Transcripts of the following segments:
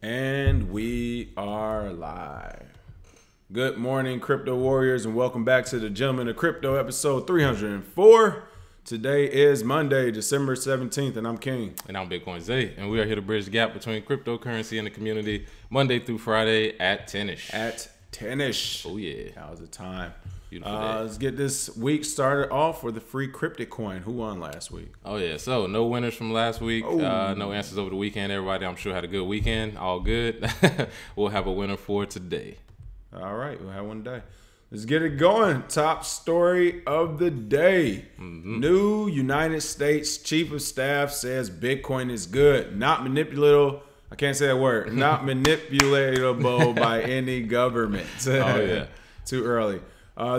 And we are live. Good morning, crypto warriors, and welcome back to the Gentlemen of Crypto episode 304. Today is Monday, December 17th, and I'm King. And I'm Bitcoin Zay, and we are here to bridge the gap between cryptocurrency and the community Monday through Friday at 10-ish. At 10-ish. Oh, yeah. How's the time? Beautiful day. Let's get this week started off with a free cryptic coin. Who won last week? Oh, yeah. So, no winners from last week. No answers over the weekend. Everybody, I'm sure, had a good weekend. All good. We'll have a winner for today. All right. We'll have one today. Let's get it going. Top story of the day. New United States Chief of Staff says Bitcoin is good, not manipulatable. I can't say that word. Not manipulatable by any government. Oh, yeah. Too early.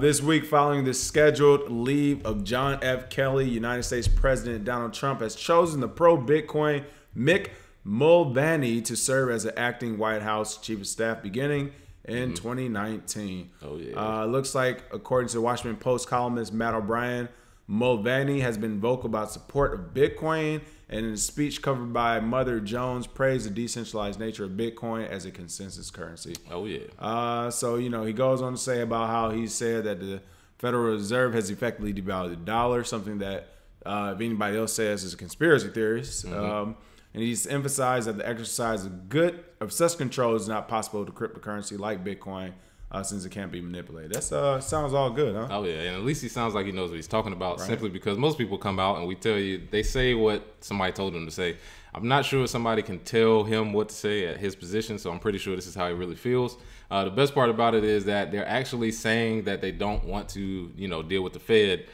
This week, following the scheduled leave of John F. Kelly, United States President Donald Trump has chosen the pro-Bitcoin Mick Mulvaney to serve as an acting White House Chief of Staff beginning in 2019. Oh, yeah. Looks like, according to the Washington Post columnist Matt O'Brien, Mulvaney has been vocal about support of Bitcoin, and in a speech covered by Mother Jones, praised the decentralized nature of Bitcoin as a consensus currency. Oh, yeah. So, he goes on to say about how he said that the Federal Reserve has effectively devalued the dollar, something that if anybody else says is a conspiracy theorist. And he's emphasized that the exercise of such control is not possible to cryptocurrency like Bitcoin, since it can't be manipulated. That sounds all good, huh? Oh, yeah. And at least he sounds like he knows what he's talking about, right? Simply because most people come out and we tell you, they say what somebody told them to say. I'm not sure if somebody can tell him what to say at his position, so I'm pretty sure this is how he really feels. The best part about it is that they're actually saying that they don't want to, deal with the Fed,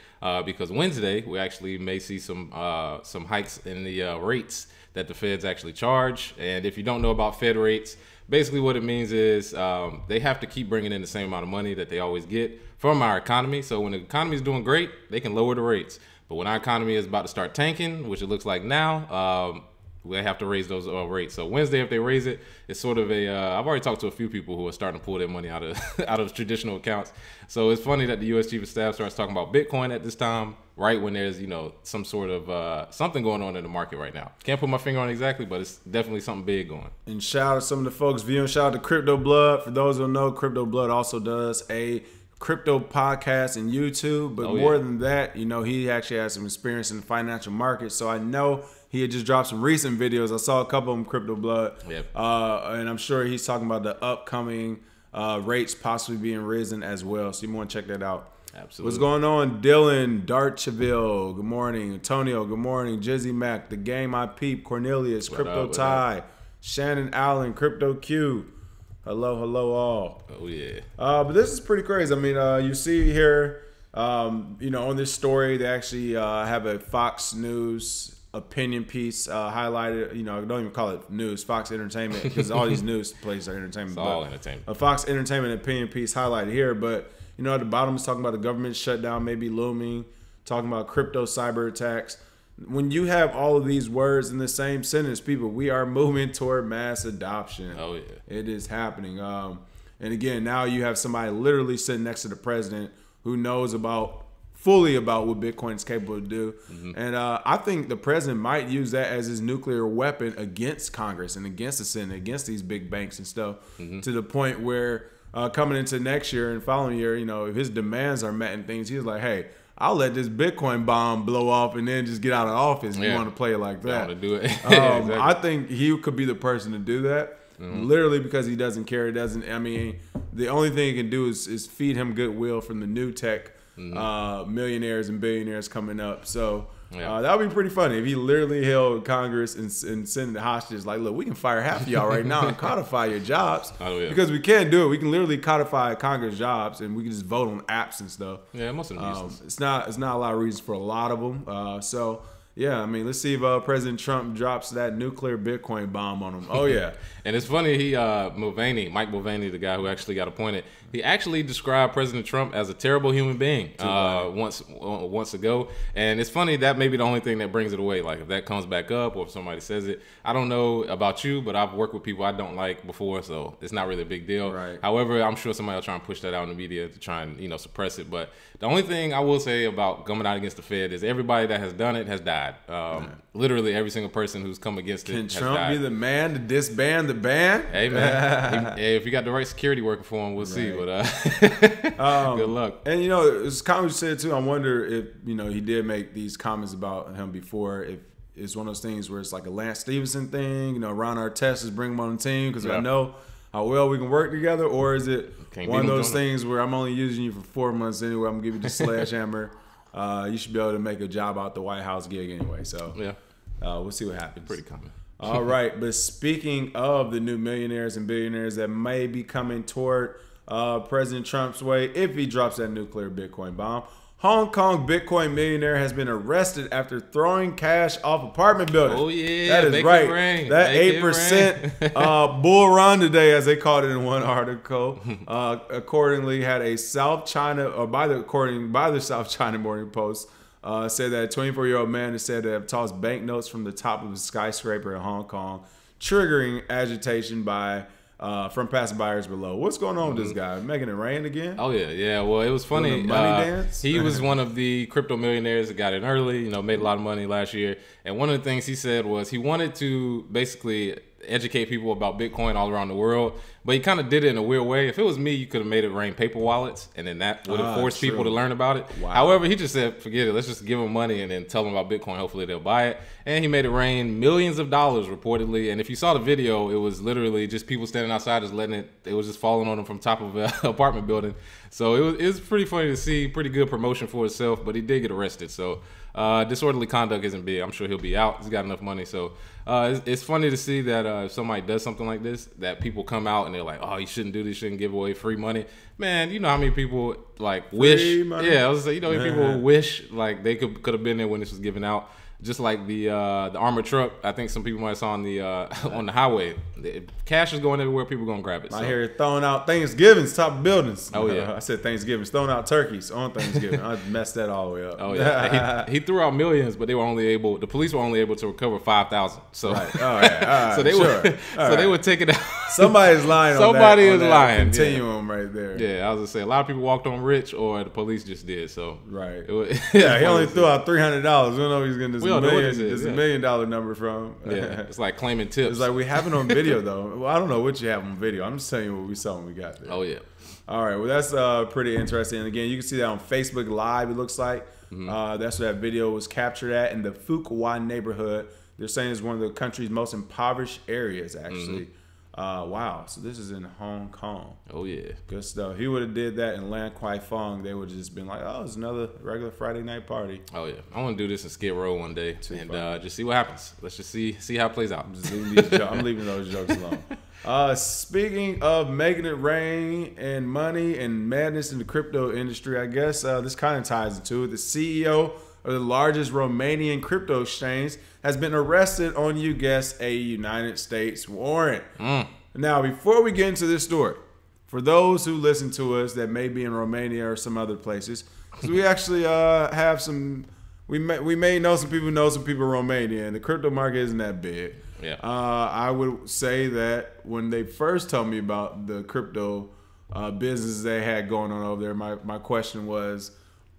because Wednesday we actually may see some hikes in the rates that the Feds actually charge. And if you don't know about Fed rates, basically what it means is they have to keep bringing in the same amount of money that they always get from our economy. So when the economy is doing great, they can lower the rates. But when our economy is about to start tanking, which it looks like now, they have to raise those rates. So Wednesday, if they raise it, it's sort of I've already talked to a few people who are starting to pull their money out of out of traditional accounts. So it's funny that the U.S. Chief of Staff starts talking about Bitcoin at this time, right when there's, some sort of something going on in the market right now. Can't put my finger on it exactly, but it's definitely something big going. And shout out to some of the folks viewing. Shout out to Crypto Blood. For those who don't know, Crypto Blood also does a crypto podcast and YouTube. But more than that, he actually has some experience in the financial market. So I know he had just dropped some recent videos. I saw a couple of them, Crypto Blood. Yep. And I'm sure he's talking about the upcoming rates possibly being risen as well. So you want to check that out. Absolutely. What's going on? Dylan, Dartcheville, good morning. Antonio, good morning. Jizzy Mac, The Game I Peep, Cornelius, Crypto Ty, Shannon Allen, Crypto Q. Hello all. Oh, yeah. But this is pretty crazy. I mean, you see here, on this story, they actually have a Fox News opinion piece highlighted. I don't even call it news, Fox Entertainment, because all these news places are entertainment. It's all entertainment. A Fox Entertainment opinion piece highlighted here, but at the bottom is talking about the government shutdown maybe looming, talking about crypto cyber attacks. When you have all of these words in the same sentence, people, we are moving toward mass adoption. Oh, yeah. It is happening. And again, now you have somebody literally sitting next to the president who knows fully about what Bitcoin is capable of do. And I think the president might use that as his nuclear weapon against Congress and against the Senate, against these big banks and stuff, to the point where coming into next year and following year, if his demands are met and things, he's like, hey, I'll let this Bitcoin bomb blow off and then just get out of office. You want to play it like that. Want to do it. Exactly. I think he could be the person to do that. Literally because he doesn't care. The only thing he can do is feed him goodwill from the new tech millionaires and billionaires coming up. So that would be pretty funny if he literally held Congress and sent the hostages like, look, we can fire half of y'all right now and codify your jobs. Oh, yeah. Because we can do it. We can literally codify Congress jobs and we can just vote on apps and stuff. Yeah, most of them it's not a lot of reasons for a lot of them. Yeah, I mean, let's see if President Trump drops that nuclear Bitcoin bomb on him. Oh, yeah. And it's funny, Mike Mulvaney, the guy who actually got appointed, he actually described President Trump as a terrible human being once ago. And it's funny, that may be the only thing that brings it away. Like, if that comes back up or if somebody says it, I don't know about you, but I've worked with people I don't like before, so it's not really a big deal. Right. However, I'm sure somebody will try and push that out in the media to try and, suppress it. But the only thing I will say about coming out against the Fed is everybody that has done it has died. died. Literally every single person who's come against it has Trump died. be the man to disband the band? Hey, man. If you got the right security working for him, we'll see. But good luck. And, it's kind of what you said, too. I wonder if, he did make these comments about him before, if it's one of those things where it's like a Lance Stevenson thing, Ron Artest is bringing him on the team because I know how well we can work together, or is it one of those things where I'm only using you for 4 months anyway, I'm going to give you the sledgehammer. You should be able to make a job out the White House gig anyway. So we'll see what happens. Pretty common. All right. But speaking of the new millionaires and billionaires that may be coming toward President Trump's way if he drops that nuclear Bitcoin bomb, Hong Kong Bitcoin millionaire has been arrested after throwing cash off apartment buildings. Oh, yeah. That is right. That 8% bull run today, as they called it in one article, accordingly had a South China, or by the South China Morning Post, said that a 24-year-old man is said to have tossed banknotes from the top of a skyscraper in Hong Kong, triggering agitation from passerbyers below. What's going on with this guy? Making it rain again? Oh, yeah. Well, it was funny. Money dance? He was one of the crypto millionaires that got in early, made a lot of money last year. And one of the things he said was he wanted to basically educate people about Bitcoin all around the world, but he kind of did it in a weird way. If it was me, you could have made it rain paper wallets, and then that would have forced people to learn about it. Wow. However, he just said, forget it. Let's just give them money and then tell them about Bitcoin. Hopefully they'll buy it. And he made it rain millions of dollars reportedly. And if you saw the video, it was literally just people standing outside just letting it was just falling on them from top of an apartment building. So it was pretty funny to see, pretty good promotion for himself, but he did get arrested. So disorderly conduct isn't big. I'm sure he'll be out. He's got enough money. So it's funny to see that if somebody does something like this, that people come out and they're like, oh, you shouldn't do this, you shouldn't give away free money. Man, you know how many people wish. Money? Yeah, I was saying, how many people wish like they could have been there when this was given out. Just like the armored truck, I think some people might have saw on the highway. Cash is going everywhere. People gonna grab it. I hear it throwing out Thanksgiving's top buildings. Oh yeah, I said Thanksgiving's throwing out turkeys on Thanksgiving. I messed that all the way up. Oh yeah, he threw out millions, but the police were only able to recover 5,000. So right. All right. So they would take it out. Somebody's lying. Somebody is lying. Continuum right there. Yeah, I was gonna say a lot of people walked on rich, or the police just did. So right. He only threw out $300. We don't know if he's gonna do $1 million number from. Yeah, it's like claiming tips. It's like we have it on video though. Well, I don't know what you have on video. I'm just telling you what we saw when we got there. Oh yeah. All right. Well, that's pretty interesting. And again, you can see that on Facebook Live. It looks like that's where that video was captured at in the Phuc Wan neighborhood. They're saying it's one of the country's most impoverished areas, actually. Wow. So this is in Hong Kong. Oh yeah. Good stuff. He would have did that in Lan Kwai Fong. They would have just been like, oh, it's another regular Friday night party. Oh yeah. I want to do this in Skid Row one day and just see what happens. Let's just see how it plays out. I'm leaving those jokes alone. Speaking of making it rain and money and madness in the crypto industry, I guess this kind of ties into it. The CEO of the largest Romanian crypto exchange has been arrested on, you guessed, a United States warrant. Now, before we get into this story, for those who listen to us that may be in Romania or some other places, because we actually have some, we may know some people in Romania, and the crypto market isn't that big. Yeah. I would say that when they first told me about the crypto business they had going on over there, my question was,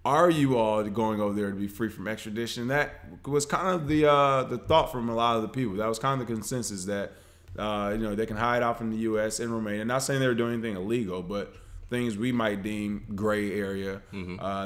are you all going over there to be free from extradition? That was kind of the thought from a lot of the people. That was kind of the consensus that they can hide out from the U.S. and Romania. Not saying they were doing anything illegal, but things we might deem gray area.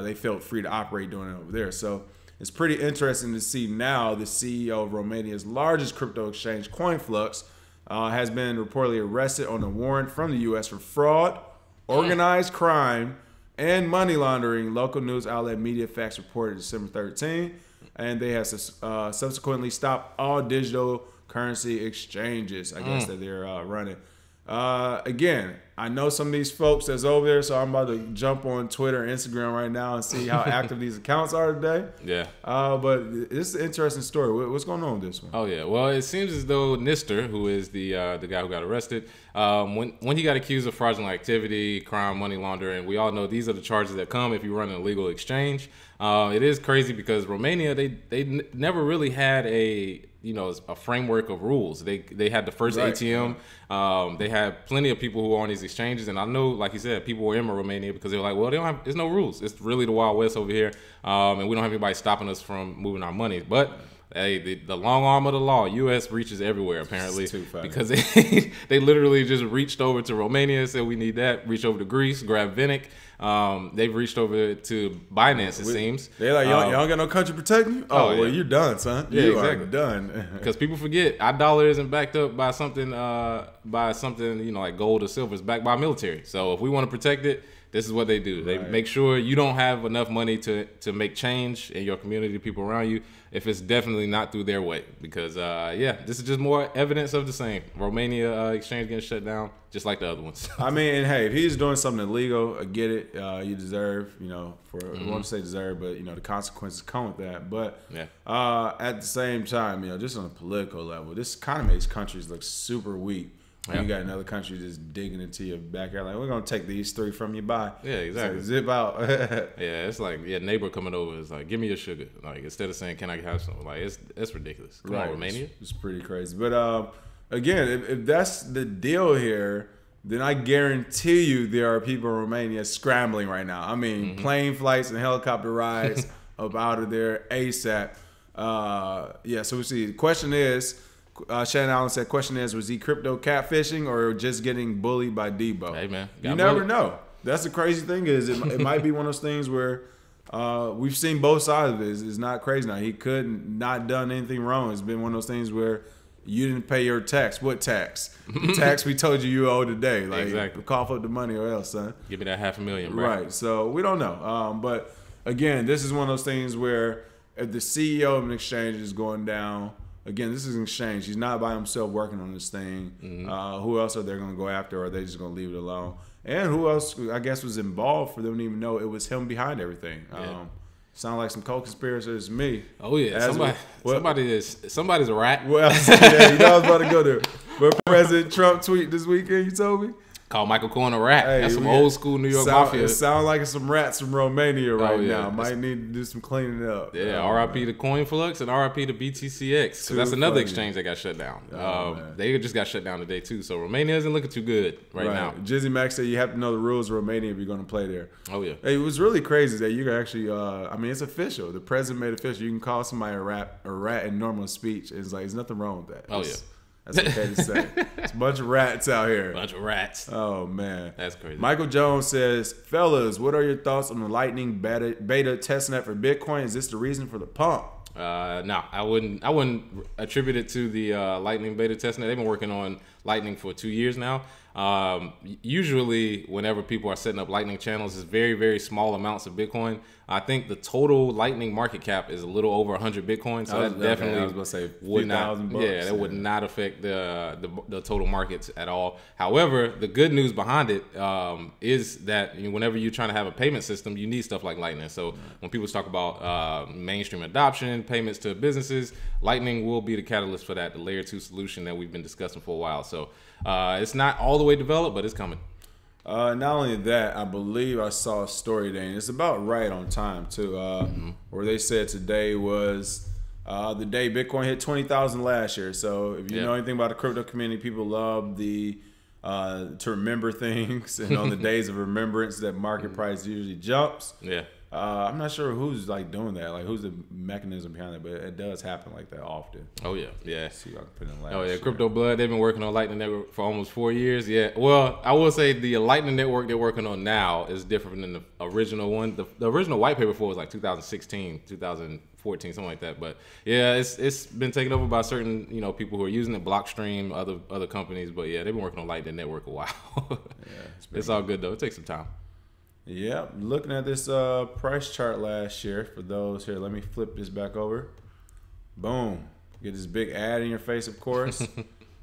They felt free to operate doing it over there. So it's pretty interesting to see now the CEO of Romania's largest crypto exchange, Coinflux, has been reportedly arrested on a warrant from the U.S. for fraud, organized crime, and money laundering. Local news outlet MediaFacts reported December 13, and they have subsequently stopped all digital currency exchanges, I guess, that they're running. Again, I know some of these folks that's over there, so I'm about to jump on Twitter and Instagram right now and see how active these accounts are today. Yeah. But it's an interesting story. What's going on with this one? Oh, yeah. Well, it seems as though Nister, who is the guy who got arrested, when he got accused of fraudulent activity, crime, money laundering, we all know these are the charges that come if you run an illegal exchange. It is crazy because Romania, they never really had a framework of rules. They had the first ATM. They had plenty of people who were on these exchanges. And I know, like you said, people were in Romania because they were like, well, there's no rules. It's really the Wild West over here, and we don't have anybody stopping us from moving our money. But hey, the long arm of the law, U.S. reaches everywhere apparently, because they literally just reached over to Romania, said we need that. Reached over to Greece, grabbed Vinnick. They've reached over to Binance, it seems. They're like, y'all got no country protecting you? Oh, well, you're done, son. Yeah, you exactly. are done. Because people forget, our dollar isn't backed up by something, like gold or silver. It's backed by military. So if we want to protect it, this is what they do. They make sure you don't have enough money to make change in your community, people around you, if it's definitely not through their way. Because, this is just more evidence of the same. Romania exchange getting shut down, just like the other ones. I mean, and hey, if he's doing something illegal, I get it. You deserve, I won't say deserve, but, the consequences come with that. But at the same time, just on a political level, this kind of makes countries look super weak. You got another country just digging into your backyard, like, we're gonna take these 3 from you. Bye. Yeah, exactly. Like, zip out. Yeah, it's like neighbor coming over is like, give me your sugar. Like, instead of saying, can I have some? Like, it's ridiculous. Come on, Romania. It's pretty crazy. But again, if that's the deal here, then I guarantee you there are people in Romania scrambling right now. I mean, plane flights and helicopter rides up out of there ASAP. So we see. The question is. Shannon Allen said, question is, was he crypto catfishing or just getting bullied by Debo? Hey, man. You never know. That's the crazy thing is it might be one of those things where we've seen both sides of it. It's not crazy now. He could not done anything wrong. It's been one of those things where you didn't pay your tax. What tax? The tax we told you owe today. Like, exactly. Cough up the money or else, son. Give me that $500,000, bro. Right. So we don't know. But again, this is one of those things where if the CEO of an exchange is going down, again, this is an exchange. He's not by himself working on this thing. Who else are they going to go after, or are they just going to leave it alone? And who else, I guess, was involved for them to even know it was him behind everything? Sound like some co-conspirators to me. Oh, yeah. Somebody's a rat. Well, yeah, I was about to go there. But President Trump tweet this weekend, you told me? Call Michael Cohen a rat. Hey, that's some old school New York mafia. It sounds like it's some rats from Romania now. Might need to do some cleaning up. Yeah, RIP to Coinflux and RIP to BTCX. Because that's another exchange that got shut down. They just got shut down today, too. So Romania isn't looking too good right now. Jizzy Max said you have to know the rules of Romania if you're going to play there. Oh, yeah. Hey, it was really crazy that you can actually, it's official. The president made it official. You can call somebody a rat in normal speech. It's like, there's nothing wrong with that. Oh, yeah. That's okay to say. It's a bunch of rats out here. Bunch of rats. Oh, man. That's crazy. Michael Jones says, fellas, what are your thoughts on the Lightning beta testnet for Bitcoin? Is this the reason for the pump? No, I wouldn't attribute it to the Lightning beta testnet. They've been working on Lightning for 2 years now. Usually, whenever people are setting up Lightning channels, it's very, very small amounts of Bitcoin. I think the total Lightning market cap is a little over 100 Bitcoin, so that definitely would not. Yeah, that would not affect the total markets at all. However, the good news behind it is that whenever you're trying to have a payment system, you need stuff like Lightning. So when people talk about mainstream adoption, payments to businesses, Lightning will be the catalyst for that, the layer 2 solution that we've been discussing for a while. So it's not all the way developed, but it's coming. Not only that, I believe I saw a story today, and it's about right on time too, where they said today was the day Bitcoin hit 20,000 last year. So if you know anything about the crypto community, people love to remember things, and on the days of remembrance, that market price usually jumps. Yeah. I'm not sure who's who's the mechanism behind it, but it does happen like that often. Oh yeah, yeah. Let's see if I can put in last. Oh yeah, Crypto Blood. They've been working on Lightning Network for almost 4 years. Yeah. Well, I will say the Lightning Network they're working on now is different than the original one. The original white paper for was like 2016, 2014, something like that. But yeah, it's been taken over by certain people who are using it, Blockstream, other companies. But yeah, they've been working on Lightning Network a while. It's all good though. It takes some time. Yeah, looking at this price chart last year for those here. Let me flip this back over. Boom. Get this big ad in your face, of course.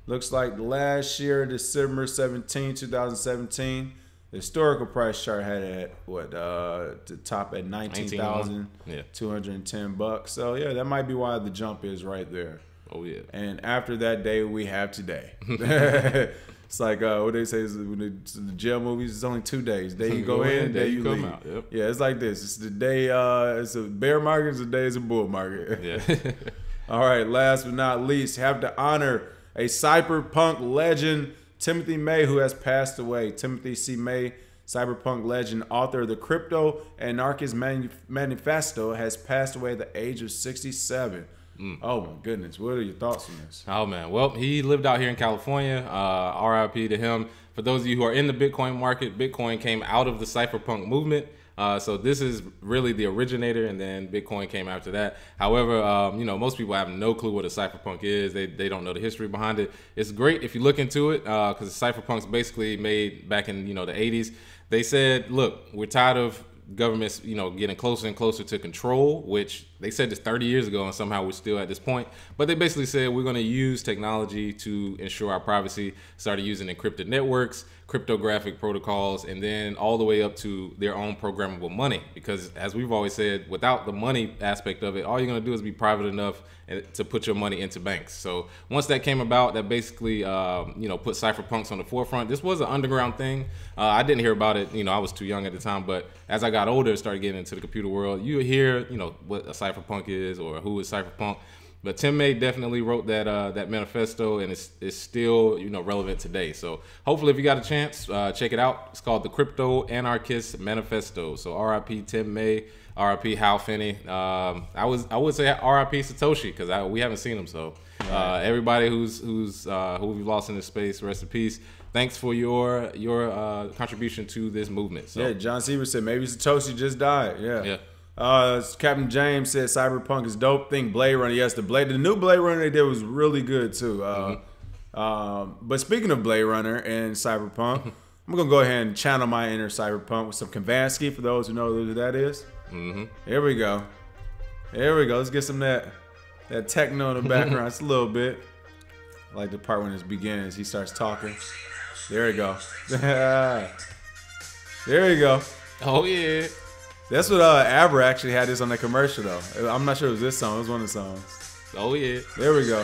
Looks like last year, December 17, 2017, the historical price chart had it at the top at $19,210. So yeah, that might be why the jump is right there. Oh yeah. And after that day, we have today. It's like what they say is when the jail movies. It's only 2 days. Day you go in, day you leave. Out. Yep. Yeah, it's like this. It's the day. It's a bear market. It's the day. It's a bull market. Yeah. All right. Last but not least, have to honor a cyberpunk legend Timothy May, who has passed away. Timothy C. May, cyberpunk legend, author of the Crypto Anarchist Manifesto, has passed away at the age of 67. Oh my goodness, what are your thoughts on this? Oh man, well, he lived out here in California. RIP to him. For those of you who are in the Bitcoin market, Bitcoin came out of the cypherpunk movement. So this is really the originator, and then Bitcoin came after that. However, you know, most people have no clue what a cypherpunk is. They don't know the history behind it. It's great if you look into it, because cypherpunk's basically made back in, you know, the 80s. They said, look, we're tired of governments, you know, getting closer and closer to control, which they said this 30 years ago, and somehow we're still at this point. But they basically said we're going to use technology to ensure our privacy. Started using encrypted networks, cryptographic protocols, and then all the way up to their own programmable money. Because as we've always said, without the money aspect of it, all you're going to do is be private enough to put your money into banks. So once that came about, that basically, you know, put cypherpunks on the forefront. This was an underground thing. I didn't hear about it. You know, I was too young at the time. But as I got older and started getting into the computer world, you hear, you know, what a cypherpunk is or who is cypherpunk. But Tim May definitely wrote that manifesto, and it's still, you know, relevant today. So hopefully, if you got a chance, check it out. It's called the Crypto Anarchist Manifesto. So R.I.P. Tim May, R.I.P. Hal Finney. I would say R.I.P. Satoshi, because we haven't seen him. So everybody who we've lost in this space, rest in peace. Thanks for your contribution to this movement. So. Yeah, John Sievers said maybe Satoshi just died. Yeah. Captain James said Cyberpunk is dope. Think Blade Runner. Yes, the new Blade Runner they did was really good too. But speaking of Blade Runner and Cyberpunk, I'm gonna go ahead and channel my inner Cyberpunk with some Kavansky for those who know who that is. Here we go. Let's get some of that techno in the background. It's a little bit. I like the part when it begins. He starts talking. There we go. There you go. Oh yeah. That's what Abra actually had this on the commercial though. I'm not sure it was this song. It was one of the songs. Oh yeah. There we go.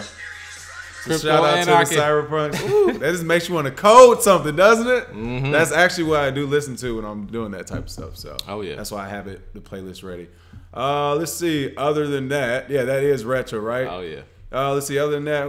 So Shout out to the Cyberpunk. Ooh, that just makes you want to code something, doesn't it? That's actually what I do listen to when I'm doing that type of stuff. So that's why I have the playlist ready. Let's see. Other than that, yeah, that is retro, right? Oh yeah. Let's see. Other than that,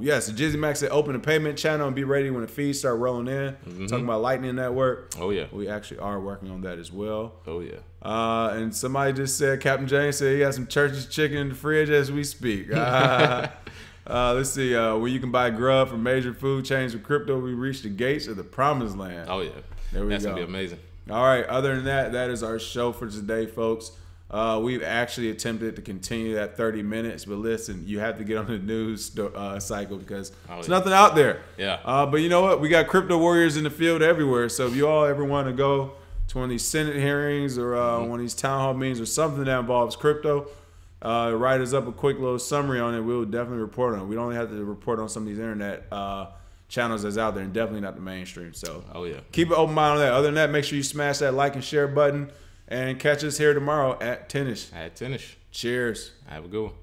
yes, Jizzy Max said open a payment channel and be ready when the fees start rolling in. Talking about Lightning Network. Oh yeah. We actually are working on that as well. Oh yeah. And somebody just said, Captain James said he has some Church's chicken in the fridge as we speak. Let's see. Where you can buy grub from major food chains with crypto, we reached the gates of the promised land. Oh yeah. There we go. That's gonna be amazing. All right. Other than that, that is our show for today, folks. We've actually attempted to continue that 30 minutes, but listen, you have to get on the news cycle because there's nothing out there. Yeah. But you know what? We got crypto warriors in the field everywhere. So if you all ever want to go to one of these Senate hearings or one of these town hall meetings or something that involves crypto, write us up a quick little summary on it. We'll definitely report on it. We don't have to report on some of these internet channels that's out there, and definitely not the mainstream. So keep an open mind on that. Other than that, make sure you smash that like and share button. And catch us here tomorrow at 10ish. At 10ish. Cheers. Have a good one.